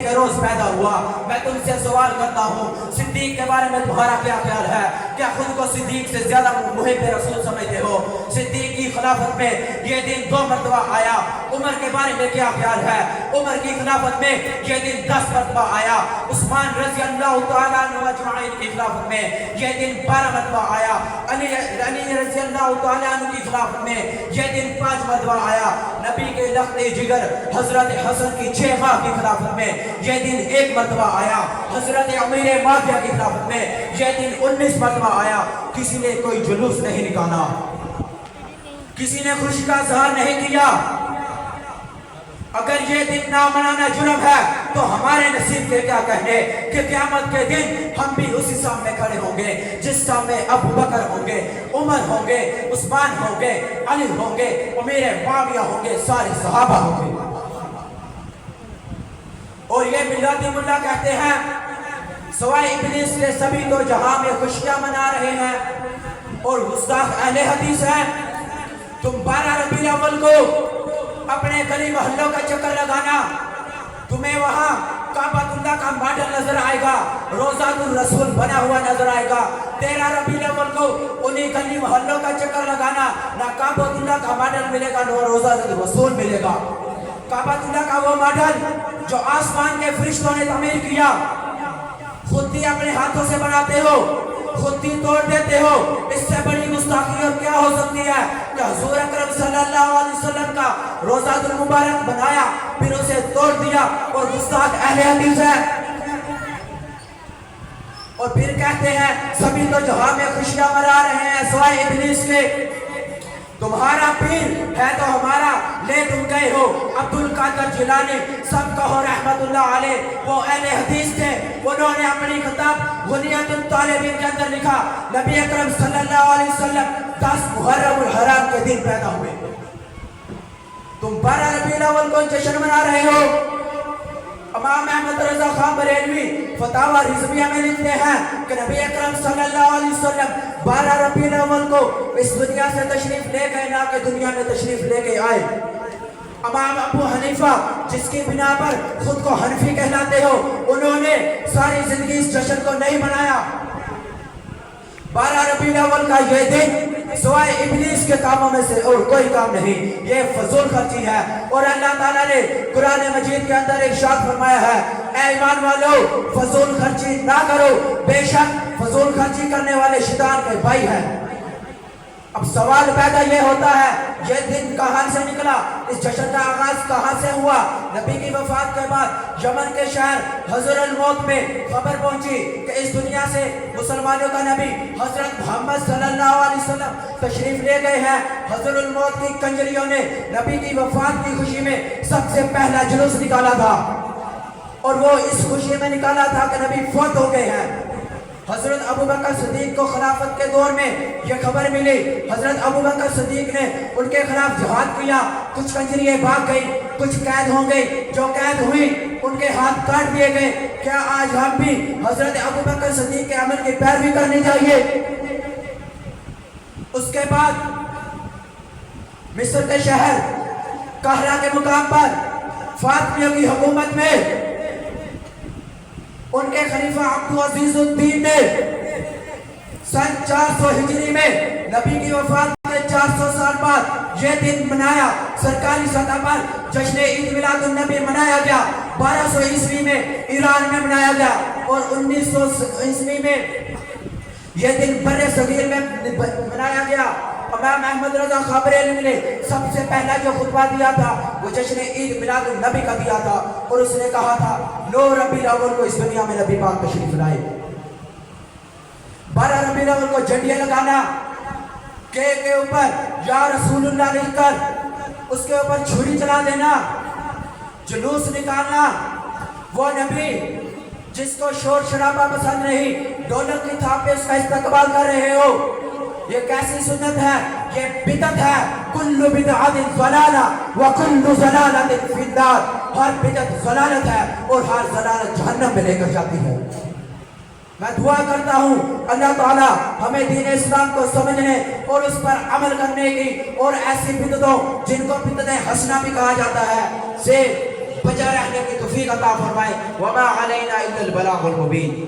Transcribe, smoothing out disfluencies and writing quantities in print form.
کے روز پیدا ہوا۔ میں تم سے سوال کرتا ہوں، صدیق کے بارے میں تمہارا کیا خیال ہے؟ کیا خود کو صدیق سے زیادہ محب رسول سمجھتے ہو؟ صدیق کی خلافت میں یہ دن 2 مرتبہ آیا۔ عمر کے بارے میں کیا خیال ہے؟ عمر کی خلافت میں یہ دن 10 مرتبہ آیا۔ عثمان رضی اللہ تعالیٰ عنہ اجمعین کی خلافت میں یہ دن 12 مرتبہ آیا۔ علی رضی اللہ تعالیٰ عنہ کی خلافت میں یہ دن 5 مرتبہ آیا۔ نبی کے لخت جگر حضرت حسن کی 6 ماہ کی خلافت میں یہ دن 1 مرتبہ آیا۔ حضرت امیر معاویہ کی خلافت میں یہ دن 19 مرتبہ آیا۔ کسی نے کوئی جلوس نہیں نکالا، کسی نے خوشی کا اظہار نہیں کیا۔ اگر یہ دن نہ منانا جرم ہے تو ہمارے نصیب کے کیا کہنے کہ قیامت کے دن ہم بھی اسی سامنے کھڑے ہوں گے جس سامنے ابو بکر ہوں گے، عمر ہوں گے، عثمان ہوں گے، علی ہوں گے، امیر معاویہ ہوں گے، سارے صحابہ ہوں گے۔ اور یہ میلاد ملا کہتے ہیں سوائے ابلیس کے سبھی تو جہاں میں خوشیاں منا رہے ہیں اور گستاخ اہل حدیث ہیں۔ تم 12 ربیع الاول کو اپنے گلی محلوں کا چکر لگانا، تمہیں وہاں کعبۃ اللہ کا ماڈل نظر آئے گا، روضہ الرسول بنا ہوا نظر آئے گا۔ 13 ربیع الاول کو انہی گلی محلوں کا چکر لگانا، نہ کعبۃ اللہ کا ماڈل ملے گا نہ روضہ الرسول ملے گا۔ کعبۃ اللہ کا وہ ماڈل جو آسمان کے فرشتوں نے تعمیر کیا، خود ہی اپنے ہاتھوں سے بناتے ہو، خود ہی توڑ دیتے ہو، اس سے بڑی گستاخی اور کیا ہو سکتی ہے کہ حضور اکرم صلی اللہ علیہ وسلم کا روضہ المبارک بنایا پھر اسے توڑ دیا اور گستاخ اہل حدیث ہے۔ اور پھر کہتے ہیں سبھی تو جہاں میں خوشیاں منا رہے ہیں سوائے ابلیس کے۔ تمہارا پیر ہے تو ہمارا لے تم گئے ہو عبد القادر جیلانی، سب کہو رحمت اللہ علیہ، وہ اہل حدیث تھے۔ انہوں نے اپنی کتاب غنیۃ الطالبین کے اندر لکھا نبی اکرم صلی اللہ علیہ وسلم 10 محرم الحرام کے دن پیدا ہوئے۔ تم 12 ربیع الاول کو جشن منا رہے ہو۔ امام احمد رضا خان بریلوی فتاوی رضویہ میں لکھتے ہیں کہ نبی اکرم صلی اللہ علیہ وسلم 12 ربیع الاول کو اس دنیا سے تشریف لے گئے، نہ کہ دنیا میں تشریف لے کے آئے۔ امام ابو حنیفہ جس کی بنا پر خود کو حنفی کہلاتے ہو، انہوں نے ساری زندگی اس جشن کو نہیں منایا۔ 12 ربیع الاول کا یہ دن سوائے ابلیس کے کاموں میں سے اور کوئی کام نہیں، یہ فضول خرچی ہے۔ اور اللہ تعالیٰ نے قرآن مجید کے اندر ارشاد فرمایا ہے اے ایمان والو فضول خرچی نہ کرو، بے شک فضول خرچی کرنے والے شیطان کے بھائی ہیں۔ اب سوال پیدا یہ ہوتا ہے یہ دن کہاں سے نکلا، اس جشن کا آغاز کہاں سے ہوا؟ نبی کی وفات کے بعد یمن کے شہر حضر الموت میں خبر پہنچی کہ اس دنیا سے مسلمانوں کا نبی حضرت محمد صلی اللہ علیہ وسلم تشریف لے گئے ہیں۔ حضر الموت کی کنجریوں نے نبی کی وفات کی خوشی میں سب سے پہلا جلوس نکالا تھا، اور وہ اس خوشی میں نکالا تھا کہ نبی فوت ہو گئے ہیں۔ حضرت ابو بکر صدیق کو خلافت کے دور میں یہ خبر ملی، حضرت ابو بکر صدیق نے ان کے خلاف جہاد کیا، کچھ کنجریے بھاگ گئی، کچھ قید ہو گئی، جو قید ہوئی ان کے ہاتھ کاٹ دیے گئے۔ کیا آج ہم بھی حضرت ابو بکر صدیق کے عمل کی پیروی کرنی چاہیے؟ اس کے بعد مصر کے شہر قاہرہ کے مقام پر فاطمیوں کی حکومت میں ان کے خلیفہ عبدالعزیز الدین نے سن 400 ہجری میں نبی کی وفات کے 400 سال بعد یہ دن منایا۔ سرکاری سطح پر جشن عید میلاد النبی منایا گیا۔ 1200 عیسوی میں ایران میں منایا گیا اور 1900 عیسوی میں یہ دن بر صغیر میں منایا گیا۔ امام احمد رضا خان بریلوی نے سب سے پہلا جو خطبہ دیا تھا وہ جشن عید میلاد النبی کا دیا تھا، اور اس نے کہا تھا 9 ربیع الاول کو اس دنیا میں نبی پاک تشریف لائے۔ 12 ربیع الاول کو جھنڈیاں لگانا، کیک کے اوپر یا رسول اللہ لکھ کر اس کے اوپر چھری چلا دینا، جلوس نکالنا، وہ نبی جس کو شور شرابہ پسند نہیں، ڈولک کی تھاپ پہ اس کا استقبال کر رہے ہو، یہ کیسی سنت ہے؟ یہ بدعت ہے۔ کل بدعت ضلالہ وکل ضلالۃ فی النار، ہر بدعت ضلالت ہے اور ہر ضلالت جہنم میں لے کر جاتی ہے۔ میں دعا کرتا ہوں اللہ تعالیٰ ہمیں دین اسلام کو سمجھنے اور اس پر عمل کرنے کی، اور ایسی بدعتوں جن کو بدعت حسنہ بھی کہا جاتا ہے سے بجا رہنے کی توفیق عطا فرمائے. وما علینا الا البلاغ المبین.